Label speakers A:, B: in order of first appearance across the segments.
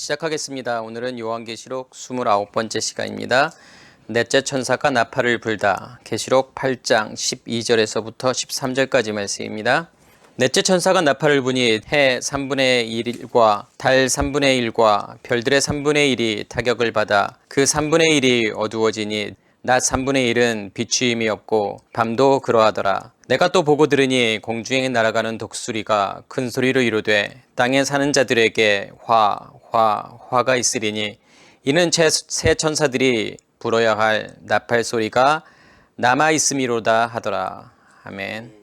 A: 시작하겠습니다. 오늘은 요한계시록 29번째 시간입니다. 넷째 천사가 나팔을 불다. 계시록 8장 12절에서부터 13절까지 말씀입니다. 넷째 천사가 나팔을 부니 해 3분의 1과 달 3분의 1과 별들의 3분의 1이 타격을 받아 그 3분의 1이 어두워지니 낮 3분의 1은 비추임이 없고 밤도 그러하더라. 내가 또 보고 들으니 공중에 날아가는 독수리가 큰 소리로 이르되 땅에 사는 자들에게 화가 있으리니 이는 새 천사들이 불어야 할 나팔 소리가 남아 있음이로다 하더라. 아멘.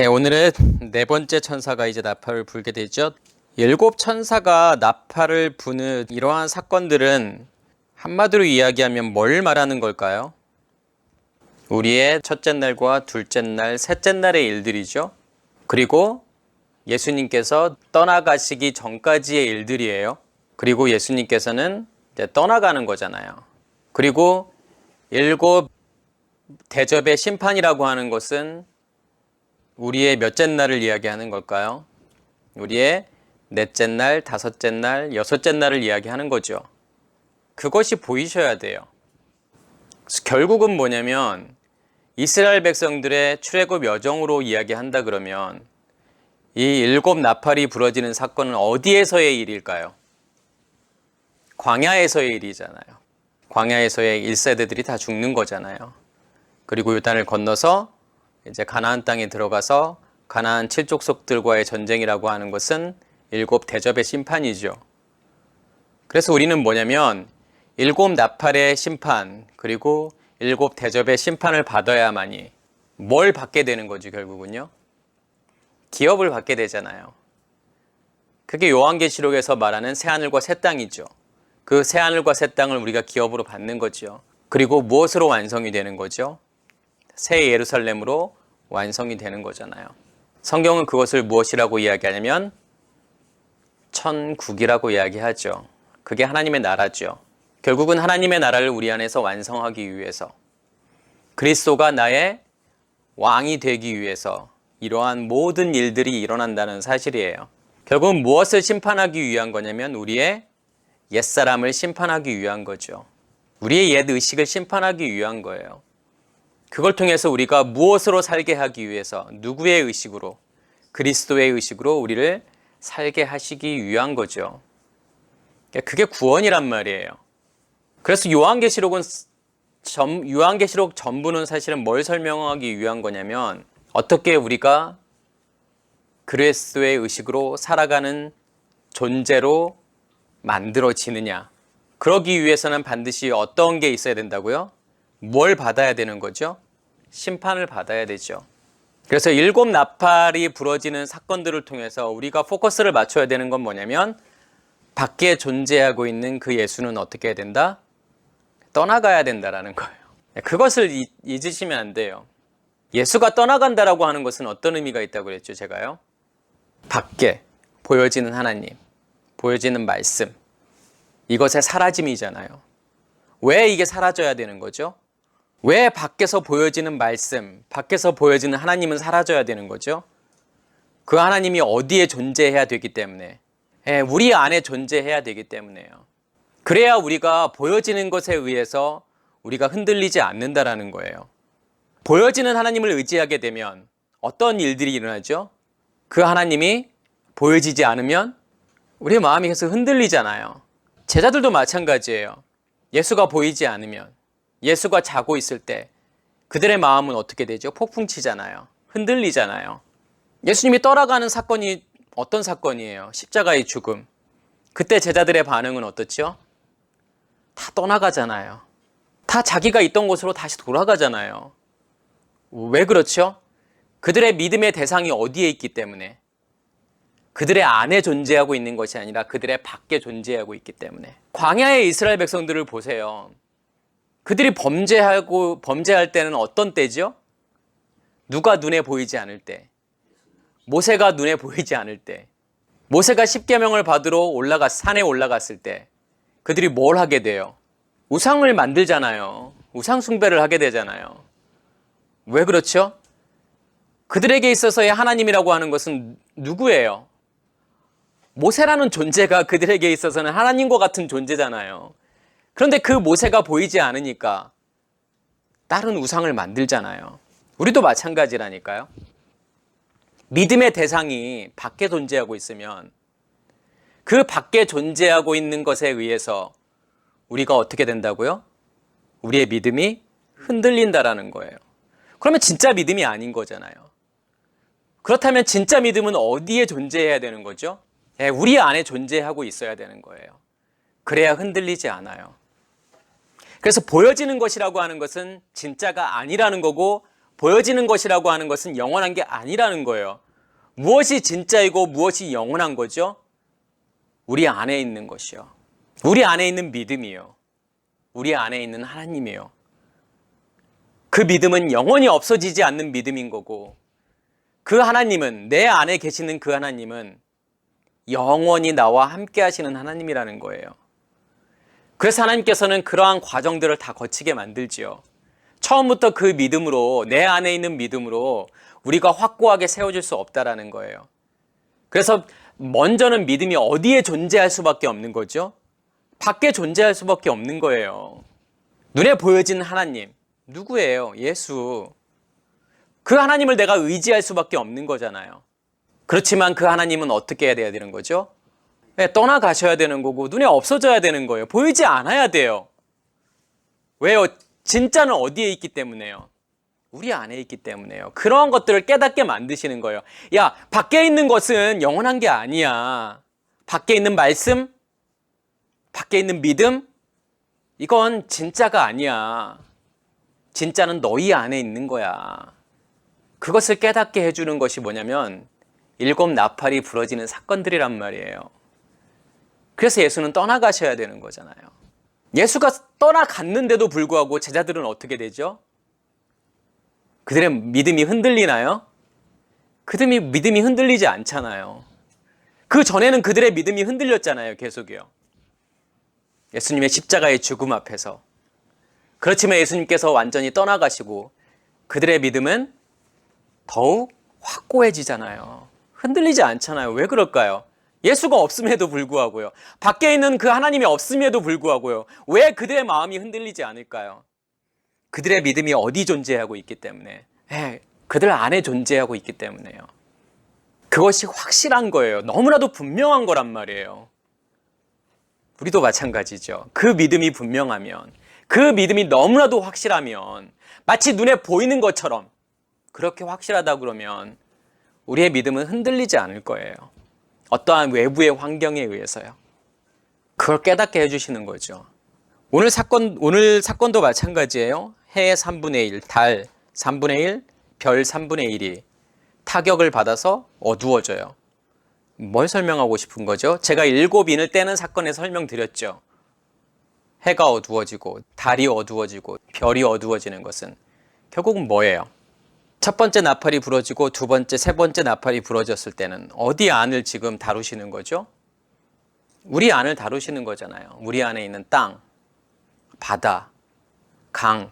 A: 오늘은 네 번째 천사가 이제 나팔을 불게 되죠. 7 천사가 나팔을 부는 이러한 사건들은 한마디로 이야기하면 뭘 말하는 걸까요? 우리의 첫째 날과 둘째 날, 셋째 날의 일들이죠. 그리고 예수님께서 떠나가시기 전까지의 일들이에요. 그리고 예수님께서는 이제 떠나가는 거잖아요. 그리고 7 대접의 심판이라고 하는 것은 우리의 몇째 날을 이야기하는 걸까요? 우리의 넷째 날, 다섯째 날, 여섯째 날을 이야기하는 거죠. 그것이 보이셔야 돼요. 결국은 뭐냐면 이스라엘 백성들의 출애굽 여정으로 이야기한다 그러면 이 7 나팔이 부러지는 사건은 어디에서의 일일까요? 광야에서의 일이잖아요. 광야에서의 1세대들이 다 죽는 거잖아요. 그리고 요단을 건너서 이제 가나안 땅에 들어가서 가나안 7족속들과의 전쟁이라고 하는 것은 7 대접의 심판이죠. 그래서 우리는 뭐냐면 7 나팔의 심판 그리고 7 대접의 심판을 받아야만이 뭘 받게 되는 거지 결국은요? 기업을 받게 되잖아요. 그게 요한계시록에서 말하는 새하늘과 새 땅이죠. 그 새하늘과 새 땅을 우리가 기업으로 받는 거죠. 그리고 무엇으로 완성이 되는 거죠? 새 예루살렘으로 완성이 되는 거잖아요. 성경은 그것을 무엇이라고 이야기하냐면 천국이라고 이야기하죠. 그게 하나님의 나라죠. 결국은 하나님의 나라를 우리 안에서 완성하기 위해서 그리스도가 나의 왕이 되기 위해서 이러한 모든 일들이 일어난다는 사실이에요. 결국은 무엇을 심판하기 위한 거냐면 우리의 옛사람을 심판하기 위한 거죠. 우리의 옛 의식을 심판하기 위한 거예요. 그걸 통해서 우리가 무엇으로 살게 하기 위해서 누구의 의식으로? 그리스도의 의식으로 우리를 살게 하시기 위한 거죠. 그게 구원이란 말이에요. 그래서 요한계시록 전부는 사실은 뭘 설명하기 위한 거냐면 어떻게 우리가 그리스도의 의식으로 살아가는 존재로 만들어지느냐. 그러기 위해서는 반드시 어떤 게 있어야 된다고요? 뭘 받아야 되는 거죠? 심판을 받아야 되죠. 그래서 7 나팔이 부러지는 사건들을 통해서 우리가 포커스를 맞춰야 되는 건 뭐냐면 밖에 존재하고 있는 그 예수는 어떻게 해야 된다? 떠나가야 된다라는 거예요. 그것을 잊으시면 안 돼요. 예수가 떠나간다라고 하는 것은 어떤 의미가 있다고 그랬죠, 제가요? 밖에 보여지는 하나님, 보여지는 말씀, 이것의 사라짐이잖아요. 왜 이게 사라져야 되는 거죠? 왜 밖에서 보여지는 말씀, 밖에서 보여지는 하나님은 사라져야 되는 거죠? 그 하나님이 어디에 존재해야 되기 때문에, 우리 안에 존재해야 되기 때문에요. 그래야 우리가 보여지는 것에 의해서 우리가 흔들리지 않는다라는 거예요. 보여지는 하나님을 의지하게 되면 어떤 일들이 일어나죠? 그 하나님이 보여지지 않으면 우리 마음이 계속 흔들리잖아요. 제자들도 마찬가지예요. 예수가 보이지 않으면, 예수가 자고 있을 때 그들의 마음은 어떻게 되죠? 폭풍치잖아요. 흔들리잖아요. 예수님이 떠나가는 사건이 어떤 사건이에요? 십자가의 죽음. 그때 제자들의 반응은 어떻죠? 다 떠나가잖아요. 다 자기가 있던 곳으로 다시 돌아가잖아요. 왜 그렇죠? 그들의 믿음의 대상이 어디에 있기 때문에, 그들의 안에 존재하고 있는 것이 아니라 그들의 밖에 존재하고 있기 때문에. 광야의 이스라엘 백성들을 보세요. 그들이 범죄할 때는 어떤 때죠? 누가 눈에 보이지 않을 때, 모세가 눈에 보이지 않을 때, 모세가 십계명을 받으러 산에 올라갔을 때 그들이 뭘 하게 돼요? 우상을 만들잖아요. 우상 숭배를 하게 되잖아요. 왜 그렇죠? 그들에게 있어서의 하나님이라고 하는 것은 누구예요? 모세라는 존재가 그들에게 있어서는 하나님과 같은 존재잖아요. 그런데 그 모세가 보이지 않으니까 다른 우상을 만들잖아요. 우리도 마찬가지라니까요. 믿음의 대상이 밖에 존재하고 있으면 그 밖에 존재하고 있는 것에 의해서 우리가 어떻게 된다고요? 우리의 믿음이 흔들린다라는 거예요. 그러면 진짜 믿음이 아닌 거잖아요. 그렇다면 진짜 믿음은 어디에 존재해야 되는 거죠? 우리 안에 존재하고 있어야 되는 거예요. 그래야 흔들리지 않아요. 그래서 보여지는 것이라고 하는 것은 진짜가 아니라는 거고, 보여지는 것이라고 하는 것은 영원한 게 아니라는 거예요. 무엇이 진짜이고 무엇이 영원한 거죠? 우리 안에 있는 것이요. 우리 안에 있는 믿음이요. 우리 안에 있는 하나님이요. 그 믿음은 영원히 없어지지 않는 믿음인 거고, 그 하나님은, 내 안에 계시는 그 하나님은 영원히 나와 함께 하시는 하나님이라는 거예요. 그래서 하나님께서는 그러한 과정들을 다 거치게 만들지요. 처음부터 그 믿음으로, 내 안에 있는 믿음으로 우리가 확고하게 세워질 수 없다라는 거예요. 그래서 먼저는 믿음이 어디에 존재할 수밖에 없는 거죠? 밖에 존재할 수밖에 없는 거예요. 눈에 보여지는 하나님, 누구예요? 예수. 그 하나님을 내가 의지할 수밖에 없는 거잖아요. 그렇지만 그 하나님은 어떻게 해야 되는 거죠? 떠나가셔야 되는 거고 눈에 없어져야 되는 거예요. 보이지 않아야 돼요. 왜요? 진짜는 어디에 있기 때문에요? 우리 안에 있기 때문에요. 그런 것들을 깨닫게 만드시는 거예요. 야, 밖에 있는 것은 영원한 게 아니야. 밖에 있는 말씀, 밖에 있는 믿음, 이건 진짜가 아니야. 진짜는 너희 안에 있는 거야. 그것을 깨닫게 해주는 것이 뭐냐면 7 나팔이 부러지는 사건들이란 말이에요. 그래서 예수는 떠나가셔야 되는 거잖아요. 예수가 떠나갔는데도 불구하고 제자들은 어떻게 되죠? 그들의 믿음이 흔들리나요? 그들의 믿음이 흔들리지 않잖아요. 그 전에는 그들의 믿음이 흔들렸잖아요. 계속이요. 예수님의 십자가의 죽음 앞에서. 그렇지만 예수님께서 완전히 떠나가시고 그들의 믿음은 더욱 확고해지잖아요. 흔들리지 않잖아요. 왜 그럴까요? 예수가 없음에도 불구하고요. 밖에 있는 그 하나님이 없음에도 불구하고요. 왜 그들의 마음이 흔들리지 않을까요? 그들의 믿음이 어디 존재하고 있기 때문에, 그들 안에 존재하고 있기 때문에요. 그것이 확실한 거예요. 너무나도 분명한 거란 말이에요. 우리도 마찬가지죠. 그 믿음이 분명하면, 그 믿음이 너무나도 확실하면, 마치 눈에 보이는 것처럼 그렇게 확실하다 그러면 우리의 믿음은 흔들리지 않을 거예요. 어떠한 외부의 환경에 의해서요. 그걸 깨닫게 해주시는 거죠. 오늘 사건도 마찬가지예요. 해 3분의 1, 달 3분의 1, 별 3분의 1이 타격을 받아서 어두워져요. 뭘 설명하고 싶은 거죠? 제가 7인을 떼는 사건에 설명드렸죠. 해가 어두워지고 달이 어두워지고 별이 어두워지는 것은 결국은 뭐예요? 첫 번째 나팔이 부러지고 두 번째, 세 번째 나팔이 부러졌을 때는 어디 안을 지금 다루시는 거죠? 우리 안을 다루시는 거잖아요. 우리 안에 있는 땅, 바다, 강,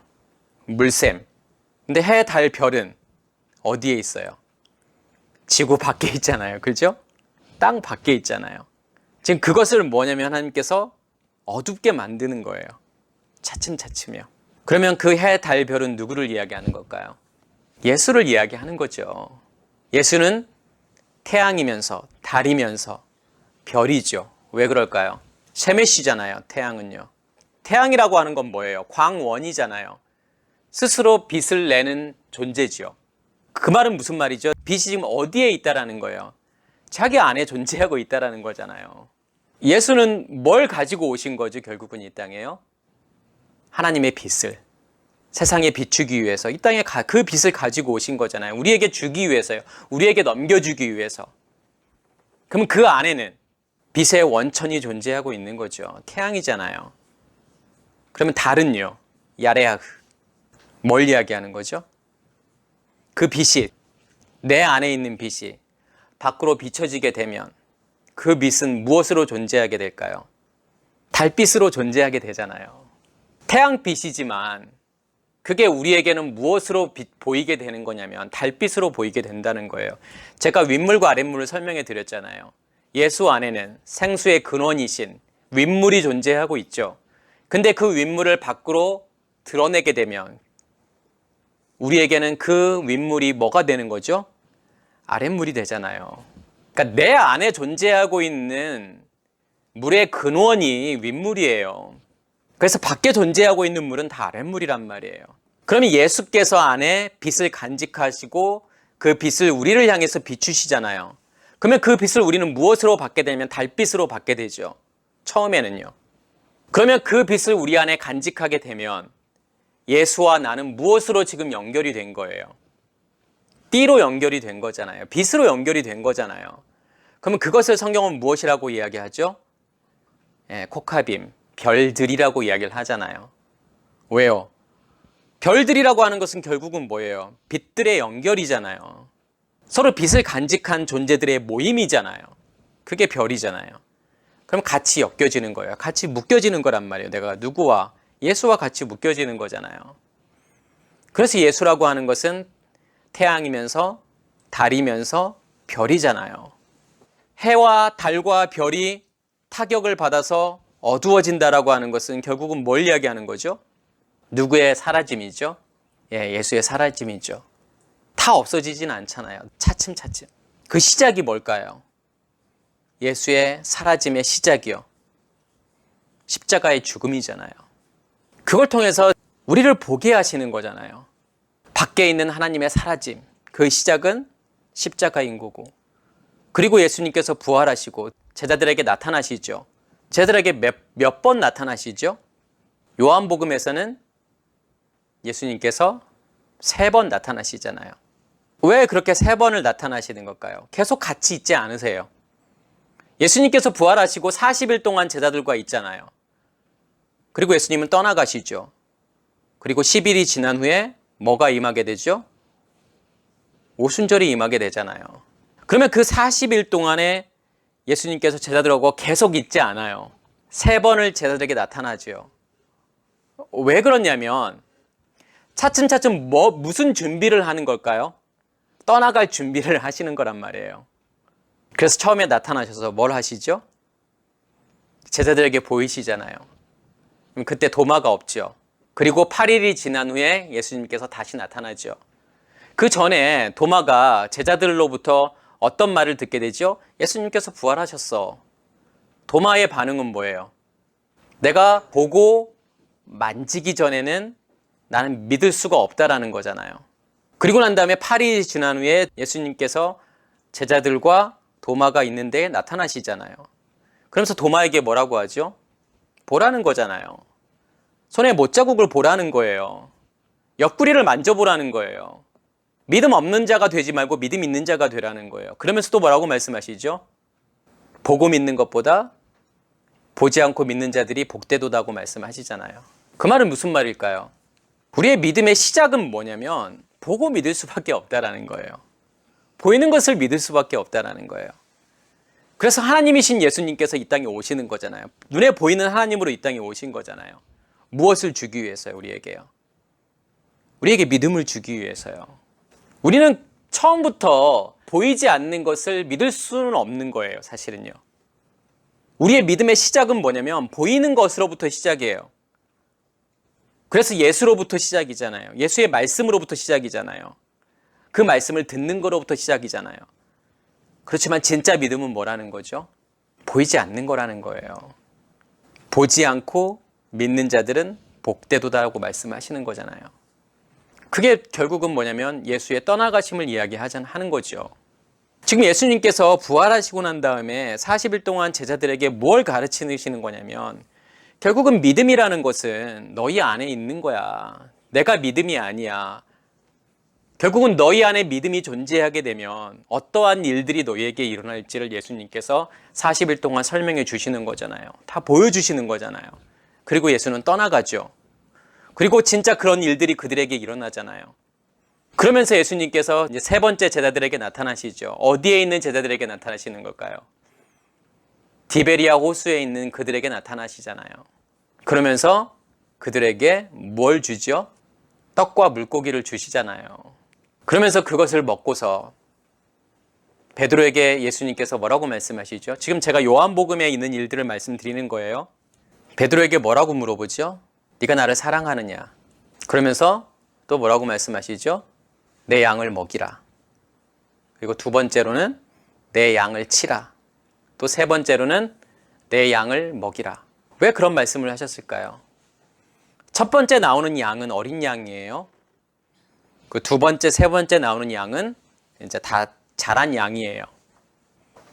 A: 물샘. 근데 해, 달, 별은 어디에 있어요? 지구 밖에 있잖아요. 그죠? 땅 밖에 있잖아요. 지금 그것을 뭐냐면 하나님께서 어둡게 만드는 거예요. 차츰차츰이요. 그러면 그 해, 달, 별은 누구를 이야기하는 걸까요? 예수를 이야기하는 거죠. 예수는 태양이면서 달이면서 별이죠. 왜 그럴까요? 셰메시잖아요. 태양은요. 태양이라고 하는 건 뭐예요? 광원이잖아요. 스스로 빛을 내는 존재지요. 그 말은 무슨 말이죠? 빛이 지금 어디에 있다라는 거예요? 자기 안에 존재하고 있다라는 거잖아요. 예수는 뭘 가지고 오신 거죠? 결국은 이 땅에요? 하나님의 빛을 세상에 비추기 위해서 이 땅에 그 빛을 가지고 오신 거잖아요. 우리에게 주기 위해서요. 우리에게 넘겨주기 위해서. 그럼 그 안에는 빛의 원천이 존재하고 있는 거죠. 태양이잖아요. 그러면 달은요? 야레아흐. 뭘 이야기하는 거죠? 그 빛이, 내 안에 있는 빛이 밖으로 비춰지게 되면 그 빛은 무엇으로 존재하게 될까요? 달빛으로 존재하게 되잖아요. 태양빛이지만 그게 우리에게는 무엇으로 보이게 되는 거냐면 달빛으로 보이게 된다는 거예요. 제가 윗물과 아랫물을 설명해 드렸잖아요. 예수 안에는 생수의 근원이신 윗물이 존재하고 있죠. 근데 그 윗물을 밖으로 드러내게 되면 우리에게는 그 윗물이 뭐가 되는 거죠? 아랫물이 되잖아요. 그러니까 내 안에 존재하고 있는 물의 근원이 윗물이에요. 그래서 밖에 존재하고 있는 물은 다 아랫물이란 말이에요. 그러면 예수께서 안에 빛을 간직하시고 그 빛을 우리를 향해서 비추시잖아요. 그러면 그 빛을 우리는 무엇으로 받게 되면 달빛으로 받게 되죠. 처음에는요. 그러면 그 빛을 우리 안에 간직하게 되면 예수와 나는 무엇으로 지금 연결이 된 거예요? 띠로 연결이 된 거잖아요. 빛으로 연결이 된 거잖아요. 그러면 그것을 성경은 무엇이라고 이야기하죠? 코카빔, 별들이라고 이야기를 하잖아요. 왜요? 별들이라고 하는 것은 결국은 뭐예요? 빛들의 연결이잖아요. 서로 빛을 간직한 존재들의 모임이잖아요. 그게 별이잖아요. 그럼 같이 엮여지는 거예요. 같이 묶여지는 거란 말이에요. 내가 누구와 예수와 같이 묶여지는 거잖아요. 그래서 예수라고 하는 것은 태양이면서 달이면서 별이잖아요. 해와 달과 별이 타격을 받아서 어두워진다라고 하는 것은 결국은 뭘 이야기하는 거죠? 누구의 사라짐이죠? 예수의 사라짐이죠. 다 없어지진 않잖아요. 차츰차츰. 그 시작이 뭘까요? 예수의 사라짐의 시작이요. 십자가의 죽음이잖아요. 그걸 통해서 우리를 보게 하시는 거잖아요. 밖에 있는 하나님의 사라짐. 그 시작은 십자가인 거고. 그리고 예수님께서 부활하시고 제자들에게 나타나시죠. 제자들에게 몇 번 나타나시죠? 요한복음에서는 예수님께서 3번 나타나시잖아요. 왜 그렇게 3번을 나타나시는 걸까요? 계속 같이 있지 않으세요? 예수님께서 부활하시고 40일 동안 제자들과 있잖아요. 그리고 예수님은 떠나가시죠. 그리고 10일이 지난 후에 뭐가 임하게 되죠? 오순절이 임하게 되잖아요. 그러면 그 40일 동안에 예수님께서 제자들하고 계속 있지 않아요. 3번을 제자들에게 나타나죠. 왜 그러냐면 차츰차츰 무슨 준비를 하는 걸까요? 떠나갈 준비를 하시는 거란 말이에요. 그래서 처음에 나타나셔서 뭘 하시죠? 제자들에게 보이시잖아요. 그때 도마가 없죠. 그리고 8일이 지난 후에 예수님께서 다시 나타나죠. 그 전에 도마가 제자들로부터 어떤 말을 듣게 되죠? 예수님께서 부활하셨어. 도마의 반응은 뭐예요? 내가 보고 만지기 전에는 나는 믿을 수가 없다라는 거잖아요. 그리고 난 다음에 8일이 지난 후에 예수님께서 제자들과 도마가 있는 데에 나타나시잖아요. 그러면서 도마에게 뭐라고 하죠? 보라는 거잖아요. 손에 못자국을 보라는 거예요. 옆구리를 만져보라는 거예요. 믿음 없는 자가 되지 말고 믿음 있는 자가 되라는 거예요. 그러면서 또 뭐라고 말씀하시죠? 보고 믿는 것보다 보지 않고 믿는 자들이 복되도다고 말씀하시잖아요. 그 말은 무슨 말일까요? 우리의 믿음의 시작은 뭐냐면 보고 믿을 수밖에 없다라는 거예요. 보이는 것을 믿을 수밖에 없다라는 거예요. 그래서 하나님이신 예수님께서 이 땅에 오시는 거잖아요. 눈에 보이는 하나님으로 이 땅에 오신 거잖아요. 무엇을 주기 위해서요? 우리에게요. 우리에게 믿음을 주기 위해서요. 우리는 처음부터 보이지 않는 것을 믿을 수는 없는 거예요. 사실은요. 우리의 믿음의 시작은 뭐냐면 보이는 것으로부터 시작이에요. 그래서 예수로부터 시작이잖아요. 예수의 말씀으로부터 시작이잖아요. 그 말씀을 듣는 거로부터 시작이잖아요. 그렇지만 진짜 믿음은 뭐라는 거죠? 보이지 않는 거라는 거예요. 보지 않고 믿는 자들은 복되도다라고 말씀하시는 거잖아요. 그게 결국은 뭐냐면 예수의 떠나가심을 이야기하는 거죠. 지금 예수님께서 부활하시고 난 다음에 40일 동안 제자들에게 뭘 가르치시는 거냐면 결국은 믿음이라는 것은 너희 안에 있는 거야. 내가 믿음이 아니야. 결국은 너희 안에 믿음이 존재하게 되면 어떠한 일들이 너희에게 일어날지를 예수님께서 40일 동안 설명해 주시는 거잖아요. 다 보여주시는 거잖아요. 그리고 예수는 떠나가죠. 그리고 진짜 그런 일들이 그들에게 일어나잖아요. 그러면서 예수님께서 이제 3번째 제자들에게 나타나시죠. 어디에 있는 제자들에게 나타나시는 걸까요? 디베리아 호수에 있는 그들에게 나타나시잖아요. 그러면서 그들에게 뭘 주죠? 떡과 물고기를 주시잖아요. 그러면서 그것을 먹고서 베드로에게 예수님께서 뭐라고 말씀하시죠? 지금 제가 요한복음에 있는 일들을 말씀드리는 거예요. 베드로에게 뭐라고 물어보죠? 네가 나를 사랑하느냐? 그러면서 또 뭐라고 말씀하시죠? 내 양을 먹이라. 그리고 두 번째로는 내 양을 치라. 또 세 번째로는 내 양을 먹이라. 왜 그런 말씀을 하셨을까요? 첫 번째 나오는 양은 어린 양이에요. 그 두 번째, 세 번째 나오는 양은 이제 다 자란 양이에요.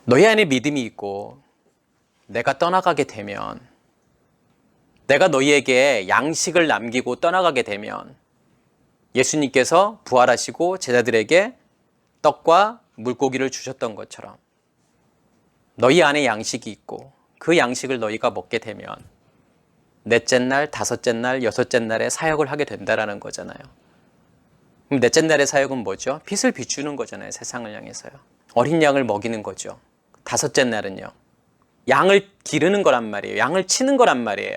A: 너희 안에 믿음이 있고 내가 떠나가게 되면, 내가 너희에게 양식을 남기고 떠나가게 되면 예수님께서 부활하시고 제자들에게 떡과 물고기를 주셨던 것처럼 너희 안에 양식이 있고 그 양식을 너희가 먹게 되면 넷째 날, 다섯째 날, 여섯째 날에 사역을 하게 된다라는 거잖아요. 그럼 넷째 날의 사역은 뭐죠? 빛을 비추는 거잖아요. 세상을 향해서요. 어린 양을 먹이는 거죠. 다섯째 날은요, 양을 기르는 거란 말이에요. 양을 치는 거란 말이에요.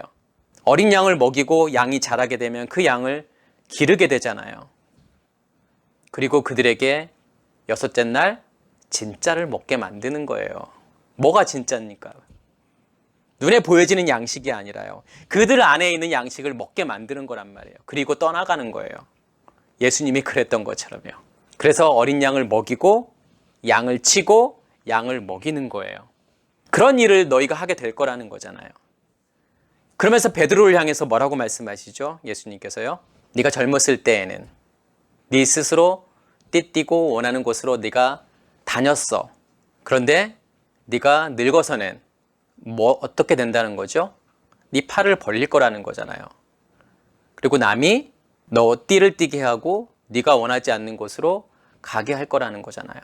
A: 어린 양을 먹이고 양이 자라게 되면 그 양을 기르게 되잖아요. 그리고 그들에게 여섯째 날 진짜를 먹게 만드는 거예요. 뭐가 진짜입니까? 눈에 보여지는 양식이 아니라요. 그들 안에 있는 양식을 먹게 만드는 거란 말이에요. 그리고 떠나가는 거예요. 예수님이 그랬던 것처럼요. 그래서 어린 양을 먹이고 양을 치고 양을 먹이는 거예요. 그런 일을 너희가 하게 될 거라는 거잖아요. 그러면서 베드로를 향해서 뭐라고 말씀하시죠? 예수님께서요. 네가 젊었을 때에는 네 스스로 띠뛰고 원하는 곳으로 네가 다녔어. 그런데 네가 늙어서는 어떻게 된다는 거죠? 네 팔을 벌릴 거라는 거잖아요. 그리고 남이 너 띠를 띠게 하고 네가 원하지 않는 곳으로 가게 할 거라는 거잖아요.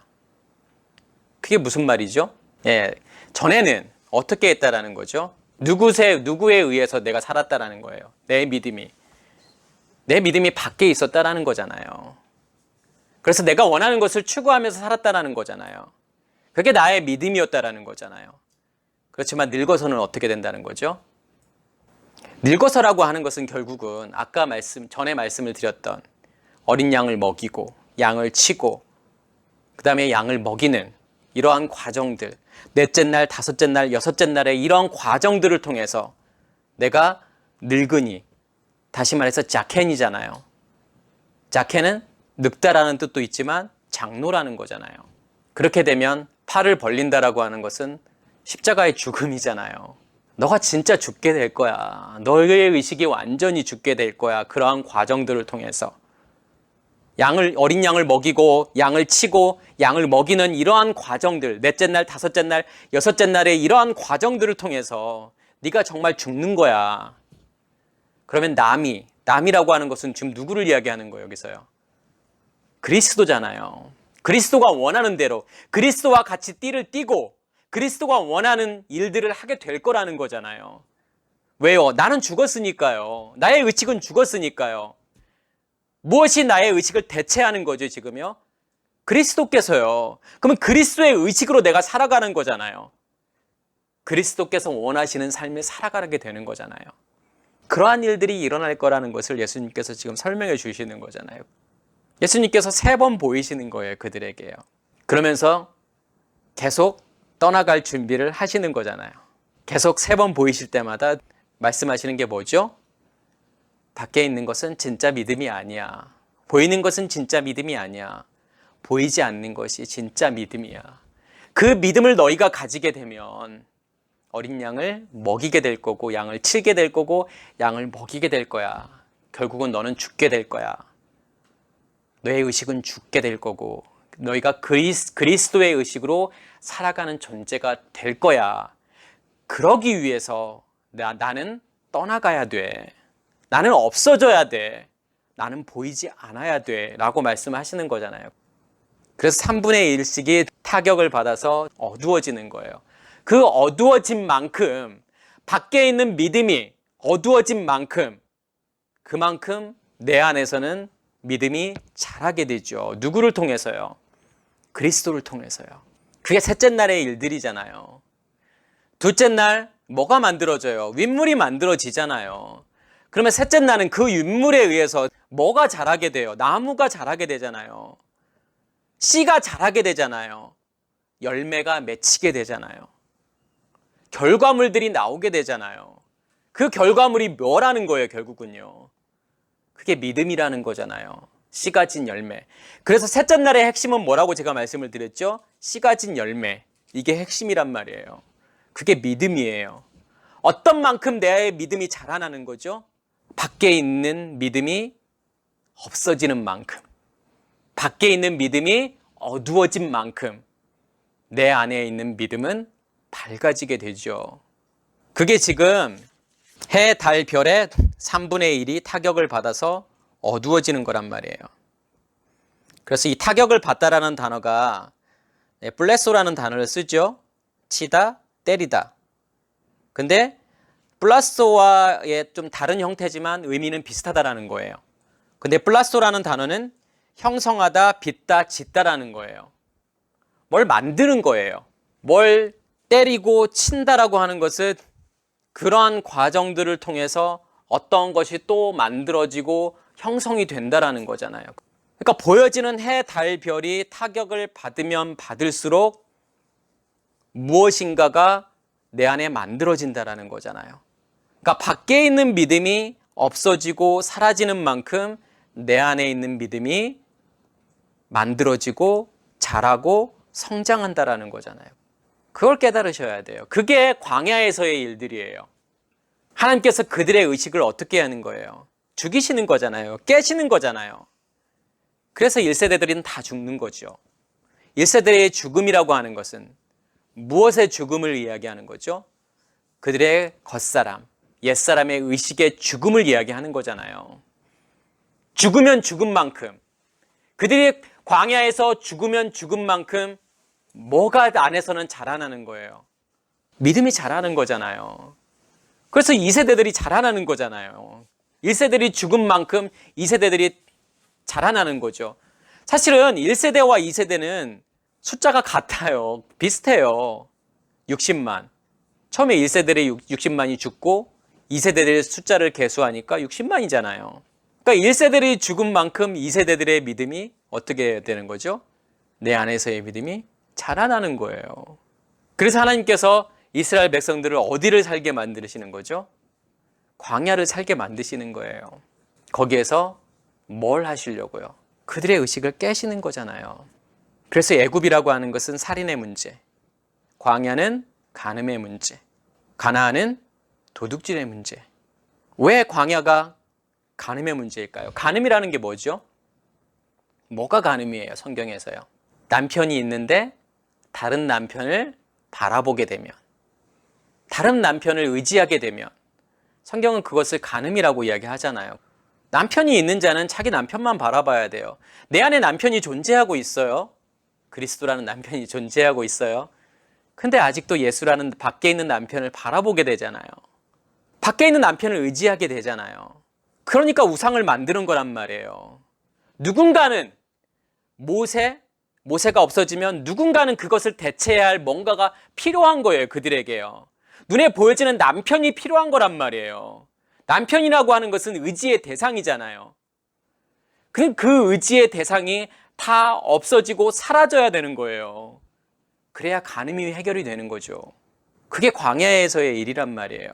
A: 그게 무슨 말이죠? 예, 전에는 어떻게 했다라는 거죠? 누구에 의해서 내가 살았다라는 거예요. 내 믿음이 밖에 있었다라는 거잖아요. 그래서 내가 원하는 것을 추구하면서 살았다라는 거잖아요. 그게 나의 믿음이었다라는 거잖아요. 그렇지만 늙어서는 어떻게 된다는 거죠? 늙어서라고 하는 것은 결국은 아까 전에 말씀을 드렸던 어린 양을 먹이고 양을 치고 그 다음에 양을 먹이는 이러한 과정들, 넷째 날, 다섯째 날, 여섯째 날의 이러한 과정들을 통해서 내가 늙으니, 다시 말해서 자켄이잖아요. 자켄은 늙다라는 뜻도 있지만 장로라는 거잖아요. 그렇게 되면 팔을 벌린다라고 하는 것은 십자가의 죽음이잖아요. 너가 진짜 죽게 될 거야. 너의 의식이 완전히 죽게 될 거야. 그러한 과정들을 통해서 어린 양을 먹이고 양을 치고 양을 먹이는 이러한 과정들, 넷째 날, 다섯째 날, 여섯째 날의 이러한 과정들을 통해서 네가 정말 죽는 거야. 그러면 남이라고 하는 것은 지금 누구를 이야기하는 거예요, 여기서요? 그리스도잖아요. 그리스도가 원하는 대로 그리스도와 같이 띠를 띠고 그리스도가 원하는 일들을 하게 될 거라는 거잖아요. 왜요? 나는 죽었으니까요. 나의 의식은 죽었으니까요. 무엇이 나의 의식을 대체하는 거죠, 지금요? 그리스도께서요. 그러면 그리스도의 의식으로 내가 살아가는 거잖아요. 그리스도께서 원하시는 삶을 살아가게 되는 거잖아요. 그러한 일들이 일어날 거라는 것을 예수님께서 지금 설명해 주시는 거잖아요. 예수님께서 3번 보이시는 거예요, 그들에게요. 그러면서 계속 떠나갈 준비를 하시는 거잖아요. 계속 3번 보이실 때마다 말씀하시는 게 뭐죠? 밖에 있는 것은 진짜 믿음이 아니야. 보이는 것은 진짜 믿음이 아니야. 보이지 않는 것이 진짜 믿음이야. 그 믿음을 너희가 가지게 되면 어린 양을 먹이게 될 거고 양을 치게 될 거고 양을 먹이게 될 거야. 결국은 너는 죽게 될 거야. 너의 의식은 죽게 될 거고 너희가 그리스도의 의식으로 살아가는 존재가 될 거야. 그러기 위해서 나는 떠나가야 돼. 나는 없어져야 돼. 나는 보이지 않아야 돼. 라고 말씀하시는 거잖아요. 그래서 3분의 1씩이 타격을 받아서 어두워지는 거예요. 그 어두워진 만큼 밖에 있는 믿음이 어두워진 만큼 그만큼 내 안에서는 믿음이 자라게 되죠. 누구를 통해서요? 그리스도를 통해서요. 그게 셋째 날의 일들이잖아요. 둘째 날 뭐가 만들어져요? 윗물이 만들어지잖아요. 그러면 셋째 날은 그 윗물에 의해서 뭐가 자라게 돼요? 나무가 자라게 되잖아요. 씨가 자라게 되잖아요. 열매가 맺히게 되잖아요. 결과물들이 나오게 되잖아요. 그 결과물이 뭐라는 거예요, 결국은요. 그게 믿음이라는 거잖아요. 씨가 진 열매. 그래서 셋째 날의 핵심은 뭐라고 제가 말씀을 드렸죠? 씨가 진 열매. 이게 핵심이란 말이에요. 그게 믿음이에요. 어떤 만큼 내 믿음이 자라나는 거죠? 밖에 있는 믿음이 없어지는 만큼, 밖에 있는 믿음이 어두워진 만큼 내 안에 있는 믿음은 밝아지게 되죠. 그게 지금 해, 달, 별의 3분의 1이 타격을 받아서 어두워지는 거란 말이에요. 그래서 이 타격을 받다라는 단어가 블레소라는 단어를 쓰죠. 치다, 때리다. 근데 플라소와의 좀 다른 형태지만 의미는 비슷하다라는 거예요. 근데 플라소라는 단어는 형성하다, 빚다, 짓다라는 거예요. 뭘 만드는 거예요. 뭘 때리고 친다라고 하는 것은 그러한 과정들을 통해서 어떤 것이 또 만들어지고 형성이 된다라는 거잖아요. 그러니까 보여지는 해, 달, 별이 타격을 받으면 받을수록 무엇인가가 내 안에 만들어진다라는 거잖아요. 그러니까 밖에 있는 믿음이 없어지고 사라지는 만큼 내 안에 있는 믿음이 만들어지고 자라고 성장한다라는 거잖아요. 그걸 깨달으셔야 돼요. 그게 광야에서의 일들이에요. 하나님께서 그들의 의식을 어떻게 하는 거예요? 죽이시는 거잖아요. 깨시는 거잖아요. 그래서 1세대들은 다 죽는 거죠. 1세대의 죽음이라고 하는 것은 무엇의 죽음을 이야기하는 거죠? 그들의 겉사람, 옛사람의 의식의 죽음을 이야기하는 거잖아요. 죽으면 죽은 만큼, 그들이 광야에서 죽으면 죽은 만큼 뭐가 안에서는 자라나는 거예요? 믿음이 자라는 거잖아요. 그래서 2세대들이 자라나는 거잖아요. 1세대들이 죽은 만큼 2세대들이 자라나는 거죠. 사실은 1세대와 2세대는 숫자가 같아요. 비슷해요. 60만. 처음에 1세대들이 60만이 죽고 2세대들의 숫자를 계수하니까 60만이잖아요. 그러니까 1세대들이 죽은 만큼 2세대들의 믿음이 어떻게 되는 거죠? 내 안에서의 믿음이 자라나는 거예요. 그래서 하나님께서 이스라엘 백성들을 어디를 살게 만드시는 거죠? 광야를 살게 만드시는 거예요. 거기에서 뭘 하시려고요? 그들의 의식을 깨시는 거잖아요. 그래서 애굽이라고 하는 것은 살인의 문제, 광야는 간음의 문제, 가나안은 도둑질의 문제. 왜 광야가 간음의 문제일까요? 간음이라는 게 뭐죠? 뭐가 간음이에요, 성경에서요? 남편이 있는데 다른 남편을 바라보게 되면, 다른 남편을 의지하게 되면 성경은 그것을 간음이라고 이야기하잖아요. 남편이 있는 자는 자기 남편만 바라봐야 돼요. 내 안에 남편이 존재하고 있어요. 그리스도라는 남편이 존재하고 있어요. 근데 아직도 예수라는 밖에 있는 남편을 바라보게 되잖아요. 밖에 있는 남편을 의지하게 되잖아요. 그러니까 우상을 만드는 거란 말이에요. 누군가는 모세가 없어지면 누군가는 그것을 대체해야 할 뭔가가 필요한 거예요, 그들에게요. 눈에 보여지는 남편이 필요한 거란 말이에요. 남편이라고 하는 것은 의지의 대상이잖아요. 그 의지의 대상이 다 없어지고 사라져야 되는 거예요. 그래야 간음이 해결이 되는 거죠. 그게 광야에서의 일이란 말이에요.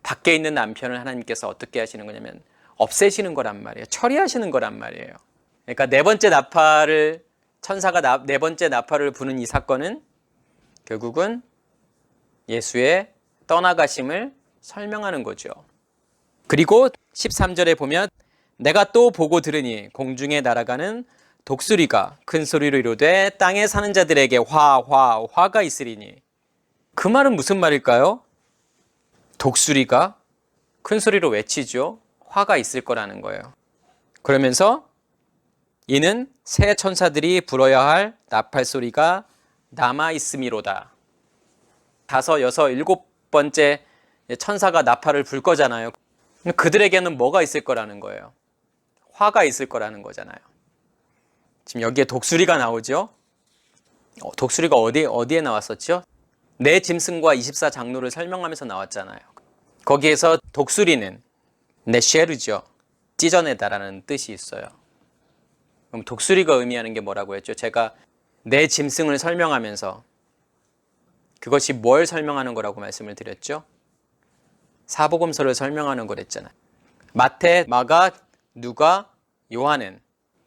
A: 밖에 있는 남편을 하나님께서 어떻게 하시는 거냐면 없애시는 거란 말이에요. 처리하시는 거란 말이에요. 그러니까 천사가 네 번째 나팔을 부는 이 사건은 결국은 예수의 떠나가심을 설명하는 거죠. 그리고 13절에 보면 내가 또 보고 들으니 공중에 날아가는 독수리가 큰 소리로 이르되 땅에 사는 자들에게 화가 있으리니. 그 말은 무슨 말일까요? 독수리가 큰 소리로 외치죠. 화가 있을 거라는 거예요. 그러면서 이는 새 천사들이 불어야 할 나팔 소리가 남아 있음이로다. 5, 6, 7번째 천사가 나팔을 불 거잖아요. 그들에게는 뭐가 있을 거라는 거예요? 화가 있을 거라는 거잖아요. 지금 여기에 독수리가 나오죠. 독수리가 어디에 나왔었죠? 내 짐승과 24장로를 설명하면서 나왔잖아요. 거기에서 독수리는 네쉐르죠. 찢어내다라는 뜻이 있어요. 그럼 독수리가 의미하는 게 뭐라고 했죠? 제가 내 짐승을 설명하면서 그것이 뭘 설명하는 거라고 말씀을 드렸죠? 사복음서를 설명하는 거랬잖아요. 마태, 마가, 누가, 요한은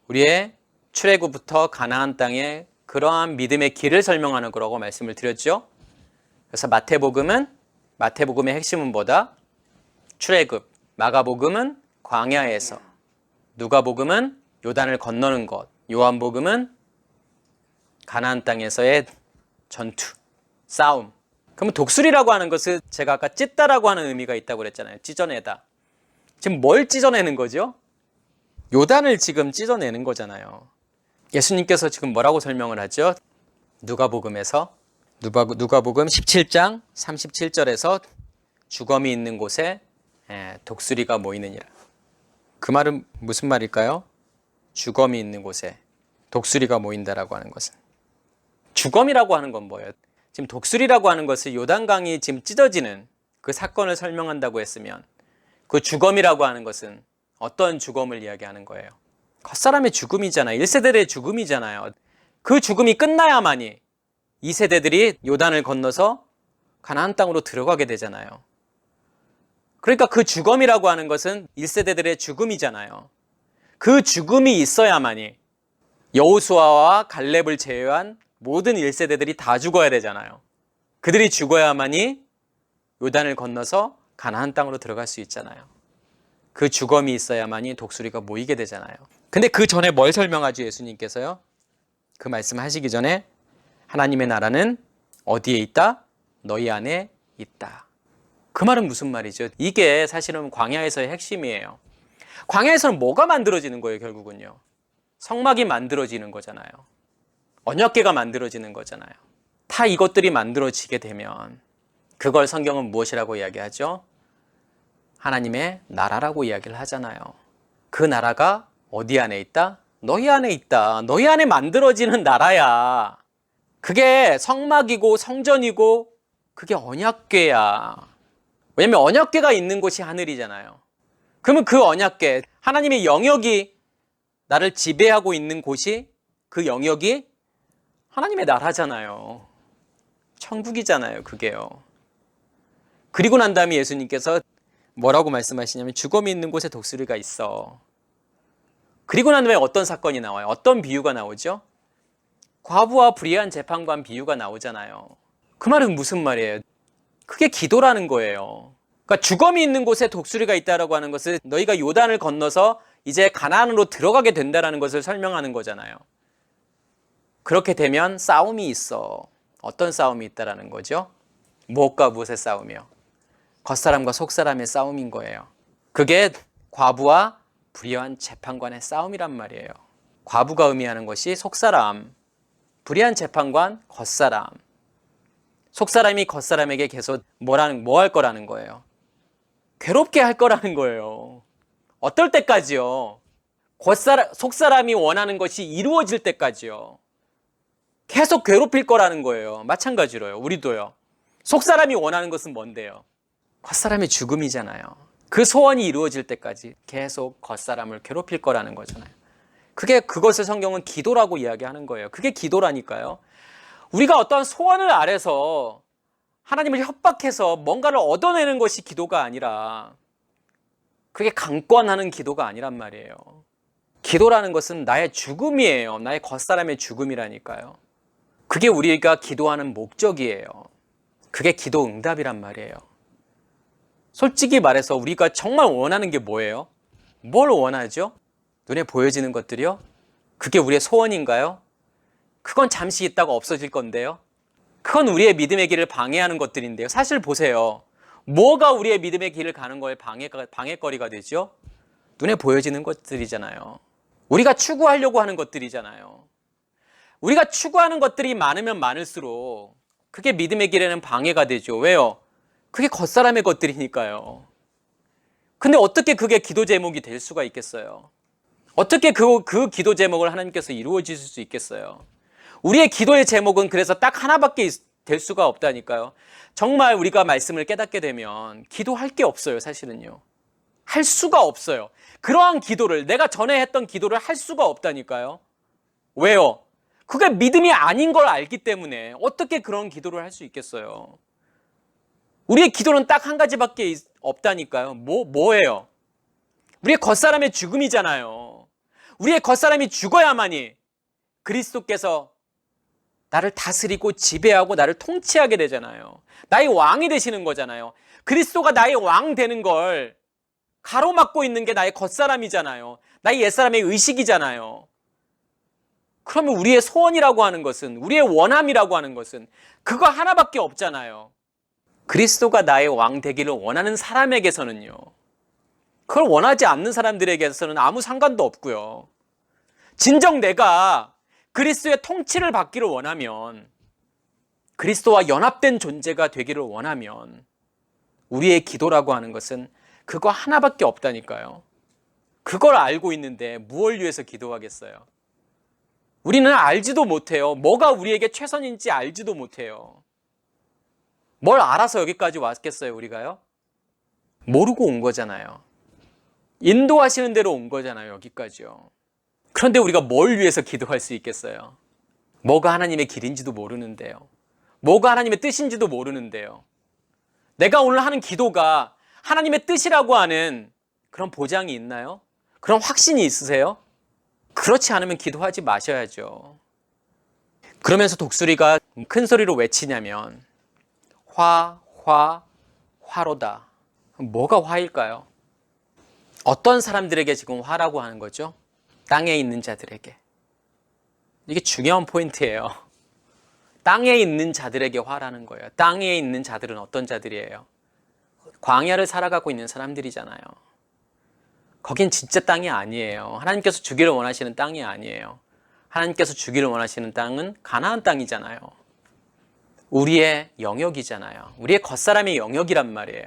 A: 우리의 출애굽부터 가나안 땅의 그러한 믿음의 길을 설명하는 거라고 말씀을 드렸죠. 그래서 마태복음의 핵심은 뭐다? 출애굽. 마가복음은 광야에서, 누가복음은 요단을 건너는 것, 요한복음은 가나안 땅에서의 전투, 싸움. 그러면 독수리라고 하는 것은 제가 아까 찢다라고 하는 의미가 있다고 그랬잖아요. 찢어내다. 지금 뭘 찢어내는 거죠? 요단을 지금 찢어내는 거잖아요. 예수님께서 지금 뭐라고 설명을 하죠? 누가복음 17장 37절에서 주검이 있는 곳에 독수리가 모이느니라. 그 말은 무슨 말일까요? 주검이 있는 곳에 독수리가 모인다라고 하는 것은, 주검이라고 하는 건 뭐예요? 지금 독수리라고 하는 것을 요단강이 지금 찢어지는 그 사건을 설명한다고 했으면 그 주검이라고 하는 것은 어떤 주검을 이야기하는 거예요? 겉사람의 죽음이잖아요. 1세대들의 죽음이잖아요. 그 죽음이 끝나야만이 2세대들이 요단을 건너서 가나안 땅으로 들어가게 되잖아요. 그러니까 그 주검이라고 하는 것은 1세대들의 죽음이잖아요. 그 죽음이 있어야만이 여호수아와 갈렙을 제외한 모든 1세대들이 다 죽어야 되잖아요. 그들이 죽어야만이 요단을 건너서 가나안 땅으로 들어갈 수 있잖아요. 그 주검이 있어야만이 독수리가 모이게 되잖아요. 근데 그 전에 뭘 설명하죠, 예수님께서요? 그 말씀하시기 전에 하나님의 나라는 어디에 있다? 너희 안에 있다. 그 말은 무슨 말이죠? 이게 사실은 광야에서의 핵심이에요. 광야에서는 뭐가 만들어지는 거예요, 결국은요? 성막이 만들어지는 거잖아요. 언약궤가 만들어지는 거잖아요. 다 이것들이 만들어지게 되면 그걸 성경은 무엇이라고 이야기하죠? 하나님의 나라라고 이야기를 하잖아요. 그 나라가 어디 안에 있다? 너희 안에 있다. 너희 안에 만들어지는 나라야. 그게 성막이고 성전이고 그게 언약궤야. 왜냐면 언약궤가 있는 곳이 하늘이잖아요. 그러면 그 언약궤, 하나님의 영역이 나를 지배하고 있는 곳이, 그 영역이 하나님의 나라잖아요. 천국이잖아요, 그게요. 그리고 난 다음에 예수님께서 뭐라고 말씀하시냐면 주검이 있는 곳에 독수리가 있어. 그리고 난 다음에 어떤 사건이 나와요? 어떤 비유가 나오죠? 과부와 불의한 재판관 비유가 나오잖아요. 그 말은 무슨 말이에요? 그게 기도라는 거예요. 그러니까 주검이 있는 곳에 독수리가 있다라고 하는 것은 너희가 요단을 건너서 이제 가나안으로 들어가게 된다라는 것을 설명하는 거잖아요. 그렇게 되면 싸움이 있어. 어떤 싸움이 있다라는 거죠? 무엇과 무엇의 싸움이요? 겉사람과 속사람의 싸움인 거예요. 그게 과부와 불의한 재판관의 싸움이란 말이에요. 과부가 의미하는 것이 속사람, 불의한 재판관, 겉사람. 속사람이 겉사람에게 계속 뭐 할 거라는 거예요? 괴롭게 할 거라는 거예요. 어떨 때까지요? 속사람이 원하는 것이 이루어질 때까지요. 계속 괴롭힐 거라는 거예요. 마찬가지로요. 우리도요. 속사람이 원하는 것은 뭔데요? 겉사람의 죽음이잖아요. 그 소원이 이루어질 때까지 계속 겉사람을 괴롭힐 거라는 거잖아요. 그것을 성경은 기도라고 이야기하는 거예요. 그게 기도라니까요. 우리가 어떤 소원을 아래서 하나님을 협박해서 뭔가를 얻어내는 것이 기도가 아니라, 그게 강권하는 기도가 아니란 말이에요. 기도라는 것은 나의 죽음이에요. 나의 겉사람의 죽음이라니까요. 그게 우리가 기도하는 목적이에요. 그게 기도 응답이란 말이에요. 솔직히 말해서 우리가 정말 원하는 게 뭐예요? 뭘 원하죠? 눈에 보여지는 것들이요? 그게 우리의 소원인가요? 그건 잠시 있다가 없어질 건데요. 그건 우리의 믿음의 길을 방해하는 것들인데요. 사실 보세요. 뭐가 우리의 믿음의 길을 가는 거에 방해거리가 되죠? 눈에 보여지는 것들이잖아요. 우리가 추구하려고 하는 것들이잖아요. 우리가 추구하는 것들이 많으면 많을수록 그게 믿음의 길에는 방해가 되죠. 왜요? 그게 겉사람의 것들이니까요. 근데 어떻게 그게 기도 제목이 될 수가 있겠어요? 어떻게 그 기도 제목을 하나님께서 이루어 주실 수 있겠어요? 우리의 기도의 제목은 그래서 딱 하나밖에 될 수가 없다니까요. 정말 우리가 말씀을 깨닫게 되면 기도할 게 없어요, 사실은요. 할 수가 없어요. 그러한 기도를, 내가 전에 했던 기도를 할 수가 없다니까요. 왜요? 그게 믿음이 아닌 걸 알기 때문에 어떻게 그런 기도를 할 수 있겠어요? 우리의 기도는 딱 한 가지밖에 없다니까요. 뭐예요? 우리의 겉사람의 죽음이잖아요. 우리의 겉사람이 죽어야만이 그리스도께서 나를 다스리고 지배하고 나를 통치하게 되잖아요. 나의 왕이 되시는 거잖아요. 그리스도가 나의 왕 되는 걸 가로막고 있는 게 나의 겉사람이잖아요. 나의 옛사람의 의식이잖아요. 그러면 우리의 소원이라고 하는 것은, 우리의 원함이라고 하는 것은 그거 하나밖에 없잖아요. 그리스도가 나의 왕 되기를 원하는 사람에게서는요, 그걸 원하지 않는 사람들에게서는 아무 상관도 없고요. 진정 내가 그리스도의 통치를 받기를 원하면, 그리스도와 연합된 존재가 되기를 원하면 우리의 기도라고 하는 것은 그거 하나밖에 없다니까요. 그걸 알고 있는데 무엇을 위해서 기도하겠어요? 우리는 알지도 못해요. 뭐가 우리에게 최선인지 알지도 못해요. 뭘 알아서 여기까지 왔겠어요, 우리가요? 모르고 온 거잖아요. 인도하시는 대로 온 거잖아요, 여기까지요. 그런데 우리가 뭘 위해서 기도할 수 있겠어요? 뭐가 하나님의 길인지도 모르는데요. 뭐가 하나님의 뜻인지도 모르는데요. 내가 오늘 하는 기도가 하나님의 뜻이라고 하는 그런 보장이 있나요? 그런 확신이 있으세요? 그렇지 않으면 기도하지 마셔야죠. 그러면서 독수리가 큰 소리로 외치냐면 화로다. 뭐가 화일까요? 어떤 사람들에게 지금 화라고 하는 거죠? 땅에 있는 자들에게. 이게 중요한 포인트예요. 땅에 있는 자들에게 화라는 거예요. 땅에 있는 자들은 어떤 자들이에요? 광야를 살아가고 있는 사람들이잖아요. 거긴 진짜 땅이 아니에요. 하나님께서 주기를 원하시는 땅이 아니에요. 하나님께서 주기를 원하시는 땅은 가나안 땅이잖아요. 우리의 영역이잖아요. 우리의 겉사람의 영역이란 말이에요.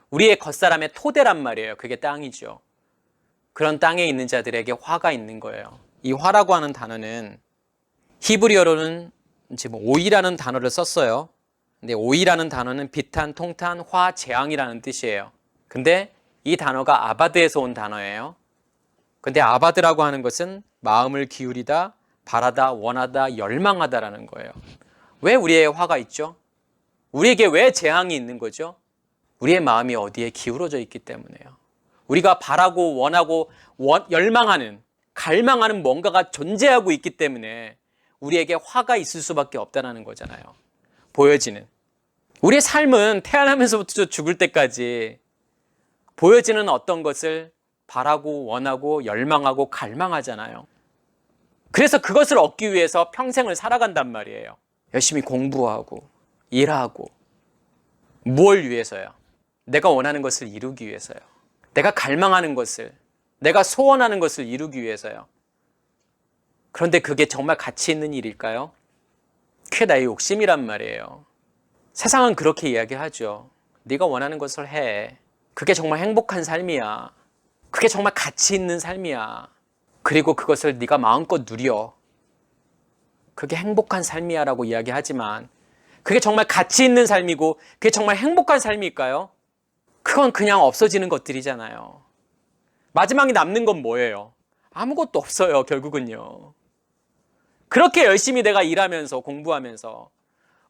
A: 우리의 겉사람의 토대란 말이에요. 그게 땅이죠. 그런 땅에 있는 자들에게 화가 있는 거예요. 이 화라고 하는 단어는 히브리어로는 지금 오이라는 단어를 썼어요. 근데 오이라는 단어는 비탄, 통탄, 화, 재앙이라는 뜻이에요. 근데 이 단어가 아바드에서 온 단어예요. 근데 아바드라고 하는 것은 마음을 기울이다, 바라다, 원하다, 열망하다라는 거예요. 왜 우리의 화가 있죠? 우리에게 왜 재앙이 있는 거죠? 우리의 마음이 어디에 기울어져 있기 때문에요. 우리가 바라고 원하고 열망하는, 갈망하는 뭔가가 존재하고 있기 때문에 우리에게 화가 있을 수밖에 없다는 거잖아요. 보여지는. 우리의 삶은 태어나면서부터 죽을 때까지 보여지는 어떤 것을 바라고 원하고 열망하고 갈망하잖아요. 그래서 그것을 얻기 위해서 평생을 살아간단 말이에요. 열심히 공부하고 일하고. 무엇을 위해서요? 내가 원하는 것을 이루기 위해서요. 내가 갈망하는 것을, 내가 소원하는 것을 이루기 위해서요. 그런데 그게 정말 가치 있는 일일까요? 그게 나의 욕심이란 말이에요. 세상은 그렇게 이야기하죠. 네가 원하는 것을 해. 그게 정말 행복한 삶이야. 그게 정말 가치 있는 삶이야. 그리고 그것을 네가 마음껏 누려. 그게 행복한 삶이야 라고 이야기하지만 그게 정말 가치 있는 삶이고 그게 정말 행복한 삶일까요? 그건 그냥 없어지는 것들이잖아요. 마지막에 남는 건 뭐예요? 아무것도 없어요, 결국은요. 그렇게 열심히 내가 일하면서 공부하면서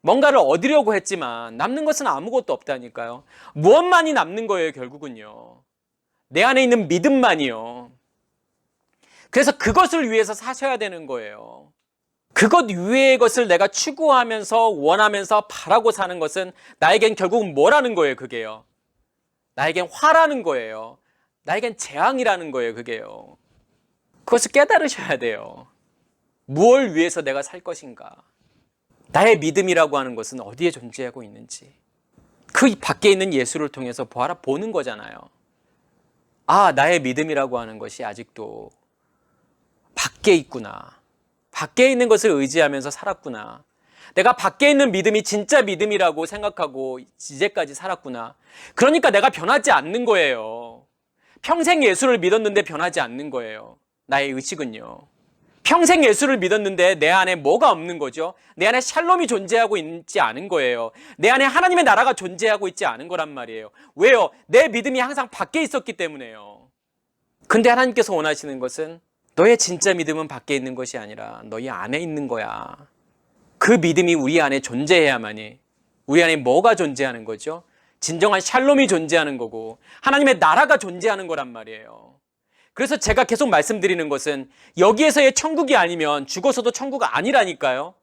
A: 뭔가를 얻으려고 했지만 남는 것은 아무것도 없다니까요. 무엇만이 남는 거예요, 결국은요. 내 안에 있는 믿음만이요. 그래서 그것을 위해서 사셔야 되는 거예요. 그것 위의 것을 내가 추구하면서 원하면서 바라고 사는 것은 나에겐 결국은 뭐라는 거예요, 그게요. 나에겐 화라는 거예요. 나에겐 재앙이라는 거예요, 그게요. 그것을 깨달으셔야 돼요. 무엇을 위해서 내가 살 것인가? 나의 믿음이라고 하는 것은 어디에 존재하고 있는지 그 밖에 있는 예수를 통해서 보는 거잖아요. 아, 나의 믿음이라고 하는 것이 아직도 밖에 있구나. 밖에 있는 것을 의지하면서 살았구나. 내가 밖에 있는 믿음이 진짜 믿음이라고 생각하고 이제까지 살았구나. 그러니까 내가 변하지 않는 거예요. 평생 예수를 믿었는데 변하지 않는 거예요. 나의 의식은요. 평생 예수를 믿었는데 내 안에 뭐가 없는 거죠? 내 안에 샬롬이 존재하고 있지 않은 거예요. 내 안에 하나님의 나라가 존재하고 있지 않은 거란 말이에요. 왜요? 내 믿음이 항상 밖에 있었기 때문에요. 근데 하나님께서 원하시는 것은 너의 진짜 믿음은 밖에 있는 것이 아니라 너희 안에 있는 거야. 그 믿음이 우리 안에 존재해야만이. 우리 안에 뭐가 존재하는 거죠? 진정한 샬롬이 존재하는 거고 하나님의 나라가 존재하는 거란 말이에요. 그래서 제가 계속 말씀드리는 것은 여기에서의 천국이 아니면 죽어서도 천국 아니라니까요.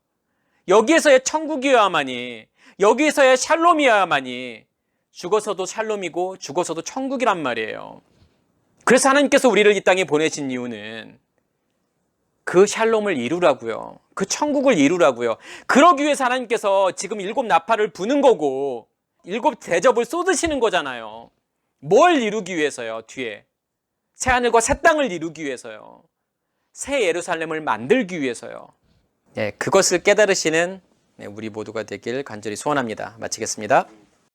A: 여기에서의 천국이어야만이, 여기에서의 샬롬이어야만이 죽어서도 샬롬이고 죽어서도 천국이란 말이에요. 그래서 하나님께서 우리를 이 땅에 보내신 이유는 그 샬롬을 이루라고요. 그 천국을 이루라고요. 그러기 위해서 하나님께서 지금 7 나팔을 부는 거고 7 대접을 쏟으시는 거잖아요. 뭘 이루기 위해서요? 뒤에 새하늘과 새 땅을 이루기 위해서요. 새 예루살렘을 만들기 위해서요. 그것을 깨달으시는 우리 모두가 되길 간절히 소원합니다. 마치겠습니다.